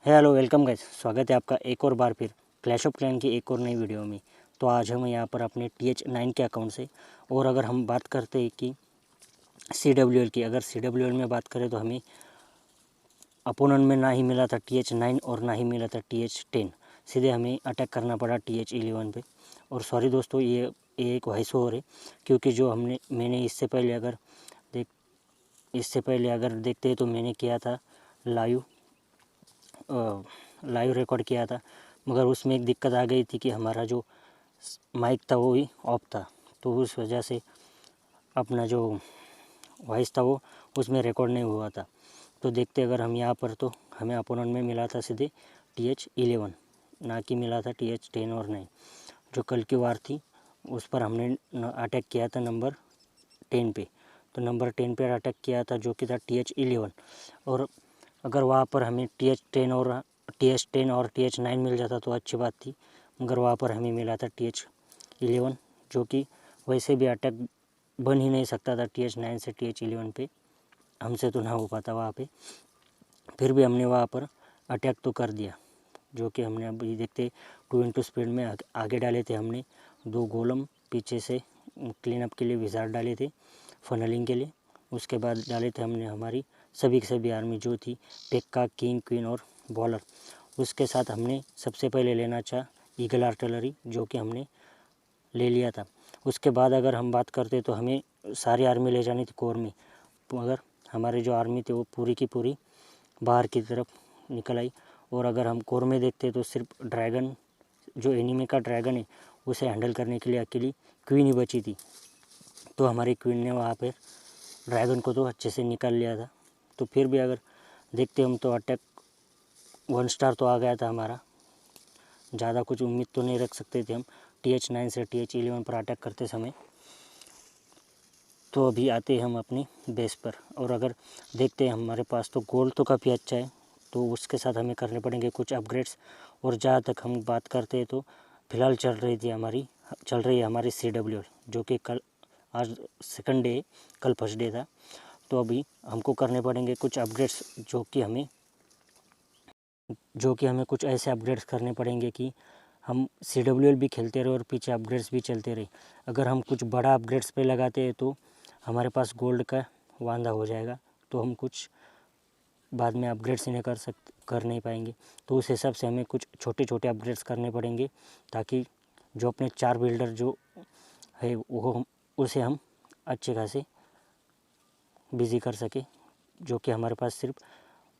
Hello welcome guys, स्वागत है आपका एक और बार फिर क्लैश ऑफ क्लैन की एक और नई वीडियो में। तो आज हम यहाँ पर अपने TH9 के अकाउंट से, और अगर हम बात करते हैं कि CWL की, अगर CWL में बात करें तो हमें अपोनेंट में ना ही मिला था TH9 और ना ही मिला था TH10, सीधे हमें अटैक करना पड़ा TH11 पे। और सॉरी दोस्तों, ये एक वॉइस ओवर है, क्योंकि जो मैंने इससे पहले अगर देखते हैं तो मैंने किया था लाइव रिकॉर्ड किया था, मगर उसमें एक दिक्कत आ गई थी कि हमारा जो माइक था वो ही ऑफ था, तो उस वजह से अपना जो वॉइस था वो उसमें रिकॉर्ड नहीं हुआ था। तो देखते अगर हम यहाँ पर, तो हमें अपोनेंट में मिला था सीधे TH11, ना कि मिला था TH10 और 9। जो कल की वार थी उस पर हमने अटैक किया था नंबर 10 पे, तो नंबर 10 पे अटैक किया था जो कि था TH11। और अगर वहाँ पर हमें TH10 और TH9 मिल जाता तो अच्छी बात थी, मगर वहाँ पर हमें मिला था TH11, जो कि वैसे भी अटैक बन ही नहीं सकता था TH9 से TH11 पे, हमसे तो ना हो पाता वहाँ पे। फिर भी हमने वहाँ पर अटैक तो कर दिया, जो कि हमने अभी देखते 2x स्पीड में आगे डाले थे हमने 2 गोलम, पीछे से क्लीन अप के लिए विजार्ड डाले थे फनलिंग के लिए। उसके बाद डाले थे हमने हमारी सभी की सभी आर्मी जो थी, पेक्का, किंग, क्वीन और बॉलर। उसके साथ हमने सबसे पहले लेना चाहा ईगल आर्टिलरी, जो कि हमने ले लिया था। उसके बाद अगर हम बात करते तो हमें सारी आर्मी ले जानी थी कोर में, मगर हमारी जो आर्मी थी वो पूरी की पूरी बाहर की तरफ निकल आई। और अगर हम कोर में देखते तो सिर्फ ड्रैगन, जो एनिमी का ड्रैगन है, उसे हैंडल करने के लिए अकेली क्वीन ही बची थी। तो हमारी क्वीन ने वहाँ पर ड्रैगन को तो अच्छे से निकाल लिया था। तो फिर भी अगर देखते हम तो अटैक 1 स्टार तो आ गया था हमारा, ज़्यादा कुछ उम्मीद तो नहीं रख सकते थे हम TH9 से TH11 पर अटैक करते समय। तो अभी आते हैं हम अपनी बेस पर, और अगर देखते हैं हमारे पास तो गोल्ड तो काफ़ी अच्छा है, तो उसके साथ हमें करने पड़ेंगे कुछ अपग्रेड्स। और जहाँ तक हम बात करते हैं तो फ़िलहाल चल रही है हमारी CWL, जो कि आज सेकंड डे, कल फर्स्ट डे था। तो अभी हमको करने पड़ेंगे कुछ अपग्रेड्स, जो कि हमें कुछ ऐसे अपग्रेड्स करने पड़ेंगे कि हम CWL भी खेलते रहे और पीछे अपग्रेड्स भी चलते रहे। अगर हम कुछ बड़ा अपग्रेड्स पे लगाते हैं तो हमारे पास गोल्ड का वांदा हो जाएगा, तो हम कुछ बाद में अपग्रेड्स इन्हें कर नहीं पाएंगे। तो उस हिसाब से हमें कुछ छोटे छोटे अपग्रेड्स करने पड़ेंगे, ताकि जो अपने 4 बिल्डर जो है वो उसे हम अच्छे खासे बिजी कर सके, जो कि हमारे पास सिर्फ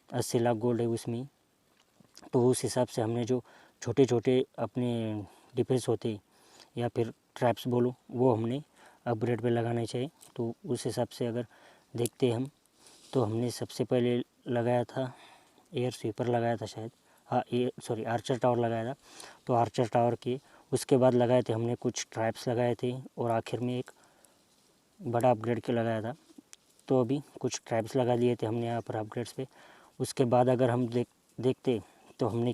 80 लाख गोल्ड है उसमें। तो उस हिसाब से हमने जो छोटे छोटे अपने डिफेंस होते या फिर ट्रैप्स बोलो, वो हमने अपग्रेड पे लगाने चाहिए। तो उस हिसाब से अगर देखते हम, तो हमने सबसे पहले लगाया था एयर स्वीपर लगाया था शायद, हाँ आर्चर टावर लगाया था। तो आर्चर टावर के उसके बाद लगाए थे हमने कुछ ट्रैप्स लगाए थे, और आखिर में एक बड़ा अपग्रेड के लगाया था। तो अभी कुछ ट्रैप्स लगा दिए थे हमने यहाँ पर अपग्रेड्स पे। उसके बाद अगर हम देखते तो हमने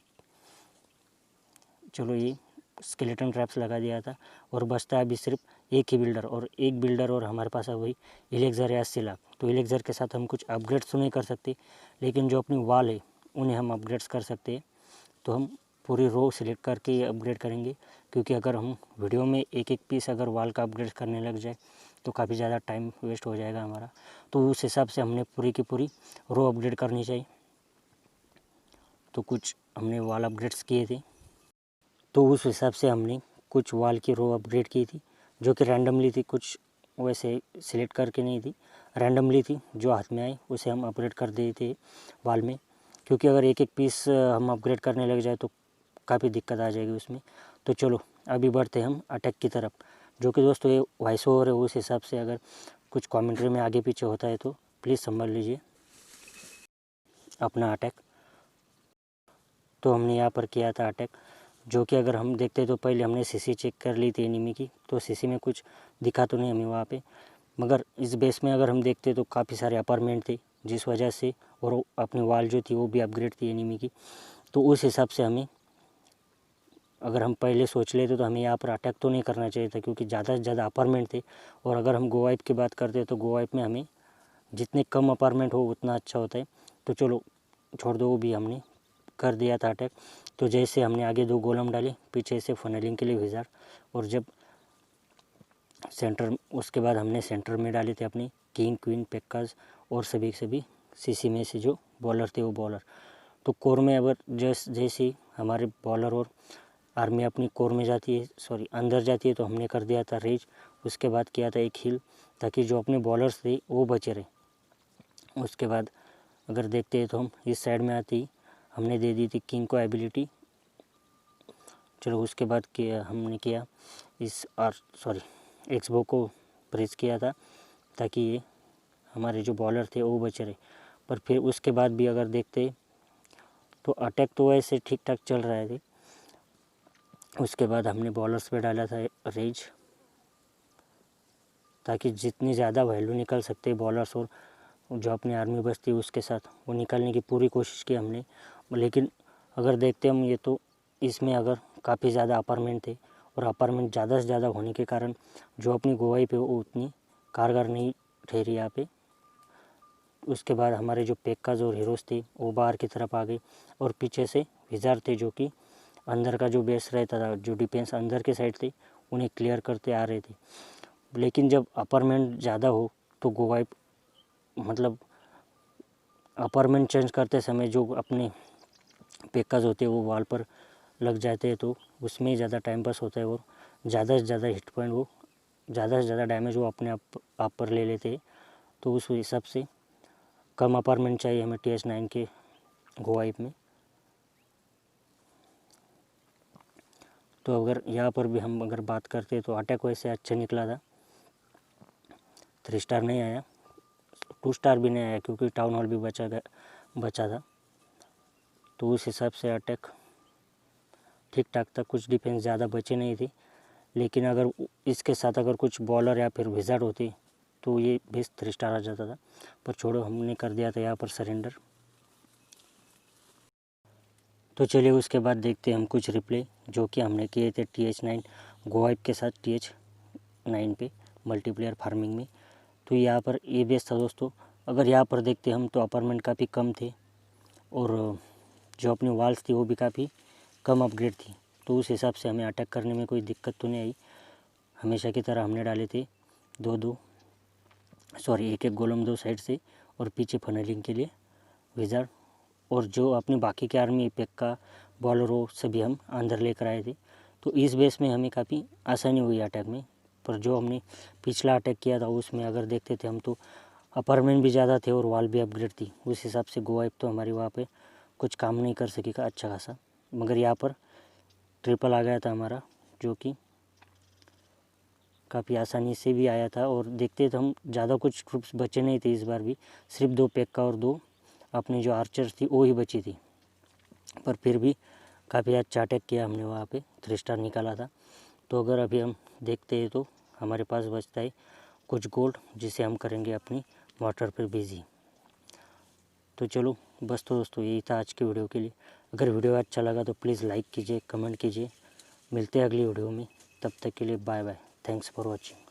चलो ये स्केलेटन ट्रैप्स लगा दिया था, और बचता है अभी सिर्फ एक ही बिल्डर, और हमारे पास है वही इलेक्ज़र या 80 लाख। तो इलेक्ज़र के साथ हम कुछ अपग्रेड्स तो नहीं कर सकते, लेकिन जो अपनी वाल है उन्हें हम अपग्रेड्स कर सकते हैं। तो हम पूरी रो सिलेक्ट करके ये अपग्रेड करेंगे, क्योंकि अगर हम वीडियो में एक एक पीस अगर वाल का अपग्रेड करने लग जाए तो काफ़ी ज़्यादा टाइम वेस्ट हो जाएगा हमारा। तो उस हिसाब से हमने पूरी की पूरी रो अपग्रेड करनी चाहिए। तो कुछ हमने वाल अपग्रेड्स किए थे, तो उस हिसाब से हमने कुछ वाल की रो अपग्रेड की थी, जो कि रैंडमली थी, कुछ वैसे सिलेक्ट करके नहीं थी, रैंडमली थी, जो हाथ में आई उसे हम अपग्रेड कर दिए थे वाल में। क्योंकि अगर एक एक पीस हम अपग्रेड करने लग जाए तो काफ़ी दिक्कत आ जाएगी उसमें। तो चलो अभी बढ़ते हम अटैक की तरफ, जो कि दोस्तों ये वॉइस ओवर है, उस हिसाब से अगर कुछ कॉमेंट्री में आगे पीछे होता है तो प्लीज़ संभाल लीजिए अपना अटैक। तो हमने यहाँ पर किया था अटैक, जो कि अगर हम देखते तो पहले हमने CC चेक कर ली थी एनिमी की, तो CC में कुछ दिखा तो नहीं हमें वहाँ पे, मगर इस बेस में अगर हम देखते तो काफ़ी सारे अपार्टमेंट थे, जिस वजह से, और अपनी वाल जो थी वो भी अपग्रेड थी एनिमी की। तो उस हिसाब से हमें, अगर हम पहले सोच लेते तो हमें यहाँ पर अटैक तो नहीं करना चाहिए था, क्योंकि ज़्यादा से ज़्यादा अपार्टमेंट थे। और अगर हम गो वाइप की बात करते तो गो वाइप में हमें जितने कम अपार्टमेंट हो उतना अच्छा होता है। तो चलो छोड़ दो, वो भी हमने कर दिया था अटैक। तो जैसे हमने आगे 2 गोलम डाले, पीछे से फनलिंग के लिए विज़ार्ड, और जब सेंटर, उसके बाद हमने सेंटर में डाले थे अपनी किंग, क्वीन, पेक्काज और सभी सीसी में से जो बॉलर थे वो बॉलर। तो कोर में अगर जैसे ही हमारे बॉलर और आर्मी अपनी कोर में जाती है, सॉरी अंदर जाती है, तो हमने कर दिया था रेज। उसके बाद किया था एक हिल, ताकि जो अपने बॉलर्स थे वो बचे रहे। उसके बाद अगर देखते हैं तो हम इस साइड में आती ही हमने दे दी थी किंग को एबिलिटी। चलो उसके बाद हमने किया इस एक्सबो को प्रेस किया था, ताकि ये हमारे जो बॉलर थे वो बचे रहे। पर फिर उसके बाद भी अगर देखते तो अटैक तो ऐसे ठीक ठाक चल रहे थे। उसके बाद हमने बॉलर्स पे डाला था रेज, ताकि जितनी ज़्यादा वैल्यू निकल सकते बॉलर्स और जो अपनी आर्मी बचती है उसके साथ, वो निकालने की पूरी कोशिश की हमने। लेकिन अगर देखते हम ये, तो इसमें अगर काफ़ी ज़्यादा अपार्टमेंट थे, और अपार्टमेंट ज़्यादा से ज़्यादा होने के कारण जो अपनी गोवाई पे वो उतनी कारगर नहीं ठहरी यहाँ पे। उसके बाद हमारे जो पेक्काज और हीरोज़ थे वो बाहर की तरफ आ गए, और पीछे से विज़ार्ड थे जो कि अंदर का जो बेस रहता था, जो डिफेंस अंदर के साइड थे, उन्हें क्लियर करते आ रहे थे। लेकिन जब अपार्टमेंट ज़्यादा हो तो गोवाई, मतलब अपार्टमेंट चेंज करते समय जो अपने पेक्काज होते हैं वो वॉल पर लग जाते हैं, तो उसमें ही ज़्यादा टाइम पास होता है, और ज़्यादा से ज़्यादा हिट पॉइंट, वो ज़्यादा से ज़्यादा डैमेज वो अपने आप पर ले लेते हैं। तो उस हिसाब से कम अपार्टमेंट चाहिए हमें TH9 के गोवाइप में। तो अगर यहाँ पर भी हम अगर बात करते हैं तो अटैक वैसे अच्छा निकला था, 3 स्टार नहीं आया, 2 स्टार भी नहीं आया, क्योंकि टाउन हॉल भी बचा था। तो उस हिसाब से अटैक ठीक ठाक था, कुछ डिफेंस ज़्यादा बचे नहीं थे। लेकिन अगर इसके साथ अगर कुछ बॉलर या फिर विज़ार्ड होते तो ये बेस 3 स्टार आ जाता था। पर छोड़ो, हमने कर दिया था यहाँ पर सरेंडर। तो चलिए उसके बाद देखते हैं हम कुछ रिप्ले जो कि हमने किए थे TH9 गोवाइप के साथ TH9 पे मल्टीप्लेयर फार्मिंग में। तो यहाँ पर ये बेस था दोस्तों। अगर यहाँ पर देखते हम तो अपार्टमेंट काफ़ी कम थे, और जो अपनी वॉल्स थी वो भी काफ़ी कम अपग्रेड थी। तो उस हिसाब से हमें अटैक करने में कोई दिक्कत तो नहीं आई। हमेशा की तरह हमने डाले थे एक गोलम 2 साइड से, और पीछे फनलिंग के लिए विज़ार्ड, और जो अपनी बाकी के आर्मी पेक्का बॉलर हो सभी हम अंदर लेकर आए थे। तो इस बेस में हमें काफ़ी आसानी हुई अटैक में। पर जो हमने पिछला अटैक किया था उसमें अगर देखते थे हम तो अपार्टमेंट भी ज़्यादा थे और वॉल भी अपग्रेड थी। उस हिसाब से गोवाइप तो हमारी वहाँ पे कुछ काम नहीं कर सकी का अच्छा खासा। मगर यहाँ पर ट्रिपल आ गया था हमारा, जो कि काफ़ी आसानी से भी आया था। और देखते तो हम ज़्यादा कुछ ट्रूप्स बचे नहीं थे इस बार भी, सिर्फ 2 पेक्का और 2 अपनी जो आर्चर्स थी वो ही बची थी। पर फिर भी काफ़ी अच्छा अटैक किया हमने, वहाँ पे 3 स्टार निकाला था। तो अगर अभी हम देखते हैं तो हमारे पास बचता है कुछ गोल्ड, जिसे हम करेंगे अपनी वाटर पर बिजी। तो चलो बस, तो दोस्तों यही था आज की वीडियो के लिए। अगर वीडियो अच्छा लगा तो प्लीज़ लाइक कीजिए, कमेंट कीजिए। मिलते हैं अगली वीडियो में, तब तक के लिए bye bye. Thanks for watching.